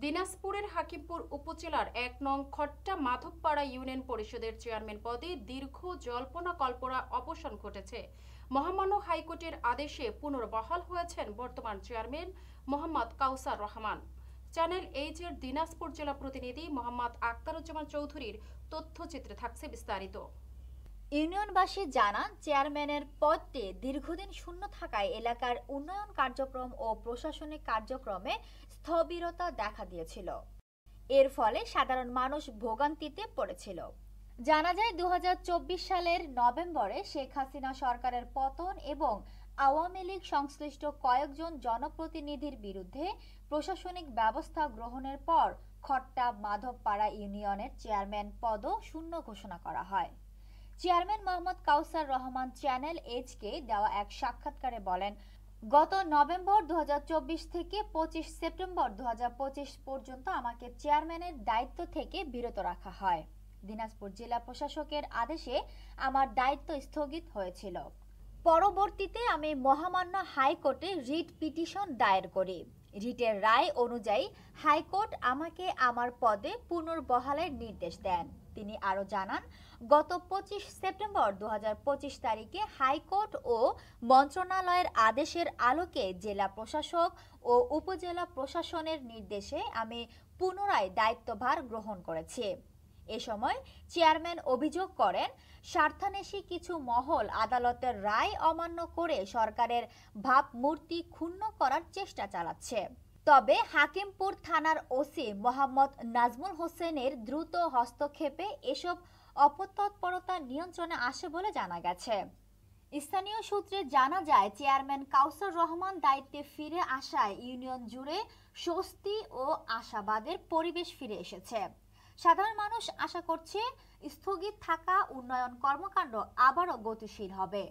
দিনাজপুরের হাকিমপুর উপজেলার ১ নং খট্টা মাধবপাড়া ইউনিয়ন পরিষদের চেয়ারম্যান পদে দীর্ঘ জল্পনা কল্পনা অবসান ঘটেছে। মহামান্য হাইকোর্টের আদেশে পুনর্বহাল হয়েছেন বর্তমান চেয়ারম্যান মোহাম্মদ কাউসার রহমান। চ্যানেল এইচ-এর দিনাজপুর জেলা প্রতিনিধি মোহাম্মদ আখতারুজ্জামান চৌধুরীর তথ্যচিত্রে থাকছে বিস্তারিত। ইউনিয়নবাসী জানান, চেয়ারম্যানের পদটি দীর্ঘদিন শূন্য থাকায় এলাকার উন্নয়ন কার্যক্রম ও প্রশাসনিক কার্যক্রমে স্থবিরতা দেখা দিয়েছিল। এর ফলে সাধারণ মানুষ ভোগান্তিতে পড়েছিল। জানা যায়, ২০২৪ সালের নভেম্বরে শেখ হাসিনা সরকারের পতন এবং আওয়ামী লীগ সংশ্লিষ্ট কয়েকজন জনপ্রতিনিধির বিরুদ্ধে প্রশাসনিক ব্যবস্থা গ্রহণের পর খট্টা মাধবপাড়া ইউনিয়নের চেয়ারম্যান পদও শূন্য ঘোষণা করা হয়। চেয়ারম্যান মোহাম্মদ কাউসার রহমান চ্যানেল এইচ-কে দেওয়া এক সাক্ষাৎকারে বলেন, গত নভেম্বর ২০২৪ থেকে ২৫ সেপ্টেম্বর ২০২৫ পর্যন্ত আমাকে চেয়ারম্যানের দায়িত্ব থেকে বিরত রাখা হয়। দিনাজপুর জেলা প্রশাসকের আদেশে আমার দায়িত্ব স্থগিত হয়েছিল। পরবর্তীতে আমি মহামান্য হাইকোর্টে রিট পিটিশন দায়ের করি। রিটের রায় অনুযায়ী হাইকোর্ট আমাকে আমার পদে পুনর্বহালের নির্দেশ দেন। তিনি আরও জানান, গত ২৫ সেপ্টেম্বর ২০২৫ তারিখে হাইকোর্ট ও মন্ত্রণালয়ের আদেশের আলোকে জেলা প্রশাসক ও উপজেলা প্রশাসনের নির্দেশে আমি পুনরায় দায়িত্বভার গ্রহণ করেছি। এ সময় চেয়ারম্যান অভিযোগ করেন, স্বার্থান্বেষী কিছু মহল আদালতের রায় অমান্য করে সরকারের ভাবমূর্তি ক্ষুণ্ণ করার চেষ্টা চালাচ্ছে। তবে হাকিমপুর থানার ওসি মোহাম্মদ নাজমুল হোসেনের দ্রুত হস্তক্ষেপে এসব অপতৎপরতা নিয়ন্ত্রণে আসে বলে জানা গেছে। স্থানীয় সূত্রে জানা যায়, চেয়ারম্যান কাউসার রহমান দায়িত্বে ফিরে আসায় ইউনিয়ন জুড়ে স্বস্তি ও আশাবাদের পরিবেশ ফিরে এসেছে। সাধারণ মানুষ আশা করছে স্থগিত থাকা উন্নয়ন কর্মকাণ্ড আবারও গতিশীল হবে।